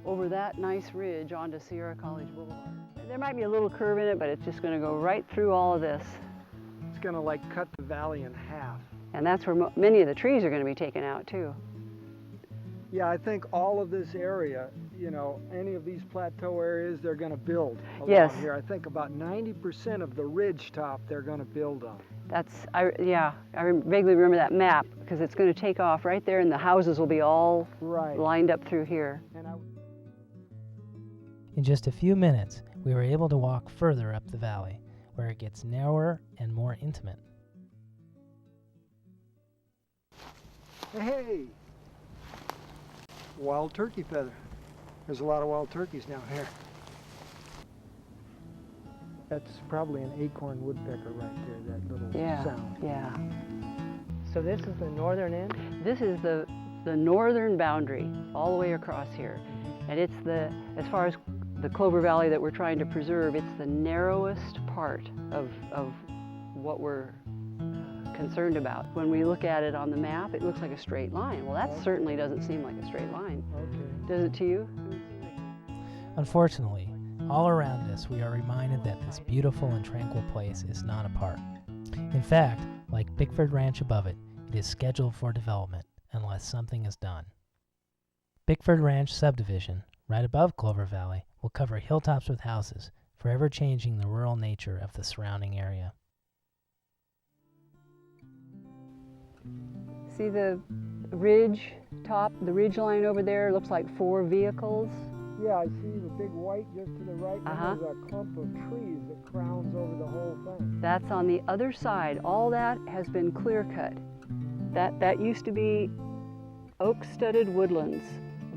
over that nice ridge onto Sierra College Boulevard. There might be a little curve in it, but it's just going to go right through all of this. It's going to like cut the valley in half. And that's where many of the trees are going to be taken out too. Yeah, I think all of this area, you know, any of these plateau areas, they're going to build along here. I think about 90% of the ridge top they're going to build on. I vaguely remember that map because it's going to take off right there and the houses will be all lined up through here. In just a few minutes, we were able to walk further up the valley, where it gets narrower and more intimate. Hey! Wild turkey feather. There's a lot of wild turkeys down here. That's probably an acorn woodpecker right there, that little sound. Yeah. So this is the northern end? This is the northern boundary, all the way across here. And it's as far as the Clover Valley that we're trying to preserve, it's the narrowest part of what we're concerned about. When we look at it on the map, it looks like a straight line. Well, that certainly doesn't seem like a straight line. Okay. Does it to you? Unfortunately, all around us we are reminded that this beautiful and tranquil place is not a park. In fact, like Bickford Ranch above it, it is scheduled for development unless something is done. Bickford Ranch subdivision, right above Clover Valley, will cover hilltops with houses, forever changing the rural nature of the surrounding area. See the ridge top, the ridge line over there looks like 4 vehicles. Yeah, I see the big white just to the right, and there's a clump of trees that crowns over the whole thing. That's on the other side. All that has been clear cut. That used to be oak-studded woodlands,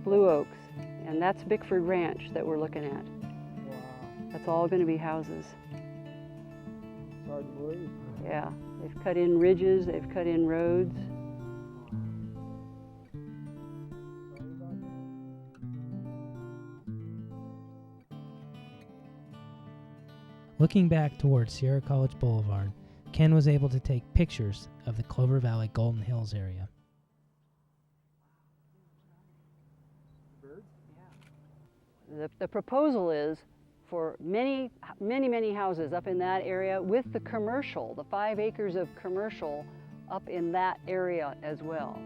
blue oaks, and that's Bickford Ranch that we're looking at. Wow. That's all going to be houses. It's hard to believe. Yeah, they've cut in ridges, they've cut in roads. Looking back towards Sierra College Boulevard, Ken was able to take pictures of the Clover Valley Golden Hills area. The proposal is for many houses up in that area with the commercial, the 5 acres of commercial up in that area as well.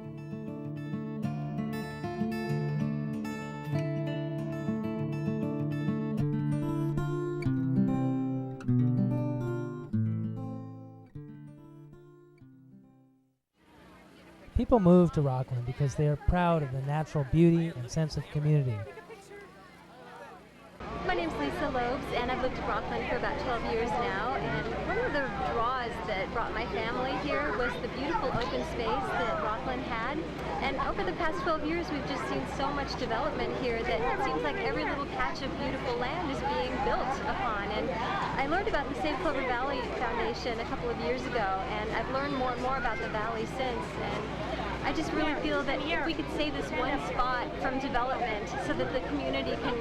People move to Rockland because they are proud of the natural beauty and sense of community. My name's Lisa Lobes, and I've lived in Rockland for about 12 years now, and one of the draws that brought my family here was the beautiful open space that Rockland had. And over the past 12 years, we've just seen so much development here that it seems like every little patch of beautiful land is being built upon. And I learned about the Save Clover Valley Foundation a couple of years ago, and I've learned more and more about the valley since. And I just really feel that if we could save this one spot from development so that the community can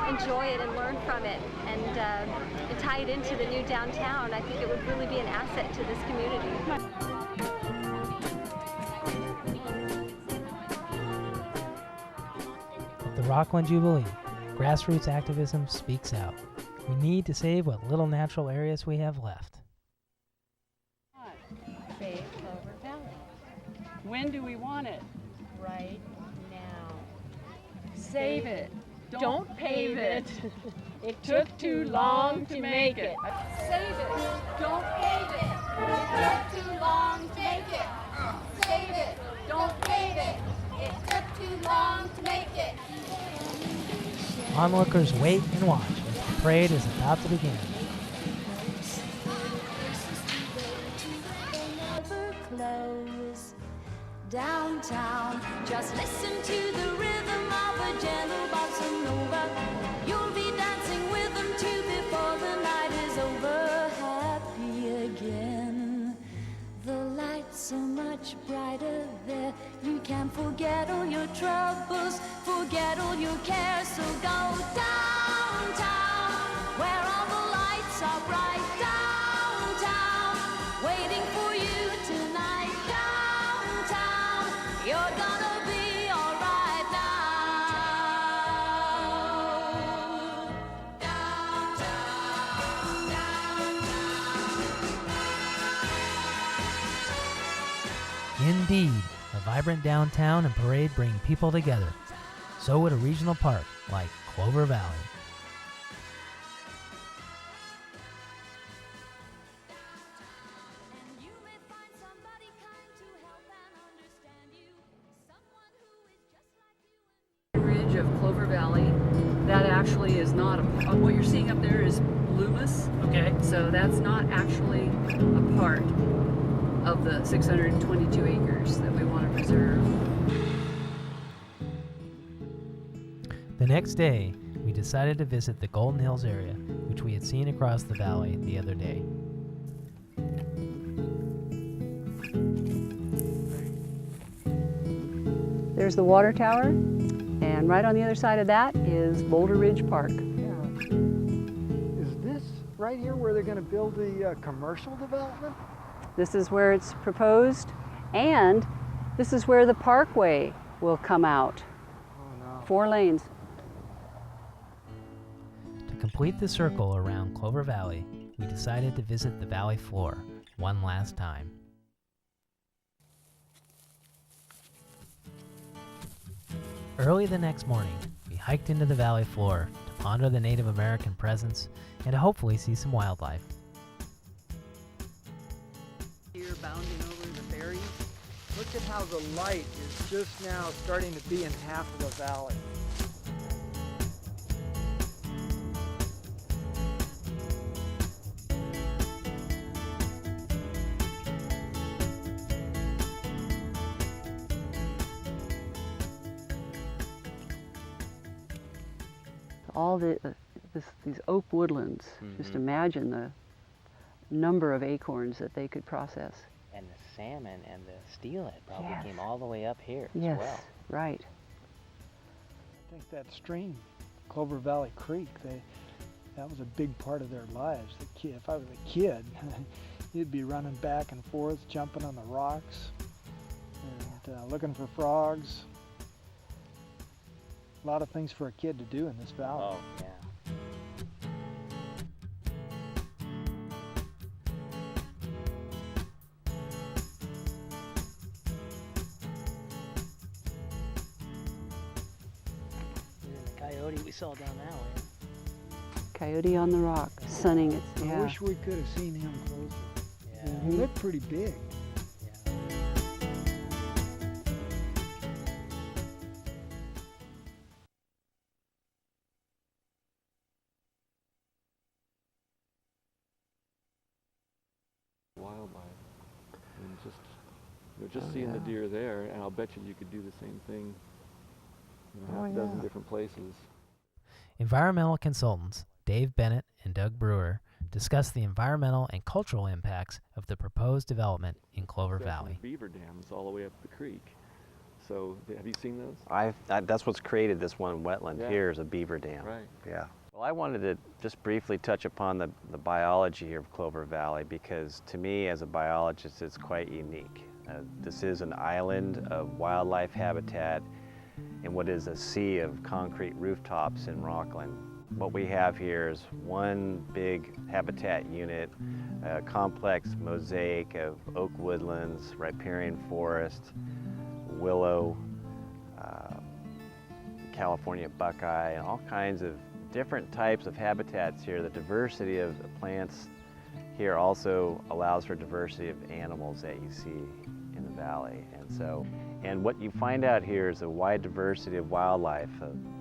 enjoy it and learn from it and tie it into the new downtown, I think it would really be an asset to this community. At the Rockland Jubilee, grassroots activism speaks out. We need to save what little natural areas we have left. Save Clover Valley. When do we want it? Right now. Save it. Don't pave it. It took too long to make it. Save it. Don't pave it. It took too long to make it. Save it. Don't pave it. It took too long to make it. Onlookers wait and watch as the parade is about to begin. Downtown, just listen to the rhythm of a gentle bossa nova. You'll be dancing with them too before the night is over. Happy again. The lights so much brighter there. You can forget all your troubles, forget all your cares. So go downtown, where all the lights are bright. Downtown, waiting for you tonight. You're gonna be alright now. Indeed, a vibrant downtown and parade bring people together. So would a regional park like Clover Valley. And you may find somebody kind to help and understand you. Someone who is just like you and Ridge of Clover Valley. That actually is not what you're seeing up there is Loomis. Okay. So that's not actually a part of the 622 acres that we want to preserve. The next day, we decided to visit the Golden Hills area, which we had seen across the valley the other day. There's the water tower, and right on the other side of that is Boulder Ridge Park. Yeah. Is this right here where they're going to build the commercial development? This is where it's proposed, and this is where the parkway will come out. Oh no. 4 lanes. To complete the circle around Clover Valley, we decided to visit the valley floor one last time. Early the next morning, we hiked into the valley floor to ponder the Native American presence and to hopefully see some wildlife. Here bounding over the ferries. Look at how the light is just now starting to be in half of the valley. All these oak woodlands. Just imagine the number of acorns that they could process. And the salmon and the steelhead probably Yes. came all the way up here Yes, as well. right. I think that stream, Clover Valley Creek, that was a big part of their lives. If I was a kid, you'd be running back and forth, jumping on the rocks, and looking for frogs. A lot of things for a kid to do in this valley. Oh, yeah. The coyote we saw down that way. Coyote on the rock, sunning its, I yeah. wish we could have seen him closer. Yeah. He looked pretty big. Yeah. Wildlife. And just seeing the deer there, and I'll bet you could do the same thing in half a dozen different places. Environmental consultants Dave Bennett and Doug Brewer discussed the environmental and cultural impacts of the proposed development in Clover Valley. Beaver dams all the way up the creek. So have you seen those? That's what's created this one wetland Yeah. here is a beaver dam. Right. Yeah. Well, I wanted to just briefly touch upon the biology here of Clover Valley because to me as a biologist it's quite unique. This is an island of wildlife habitat in what is a sea of concrete rooftops in Rockland. What we have here is one big habitat unit, a complex mosaic of oak woodlands, riparian forest, willow, California buckeye, and all kinds of different types of habitats here. The diversity of the plants here also allows for diversity of animals that you see in the valley. And what you find out here is a wide diversity of wildlife, from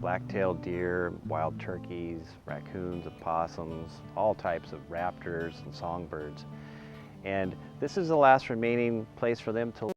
black-tailed deer, wild turkeys, raccoons, opossums, all types of raptors and songbirds. And this is the last remaining place for them to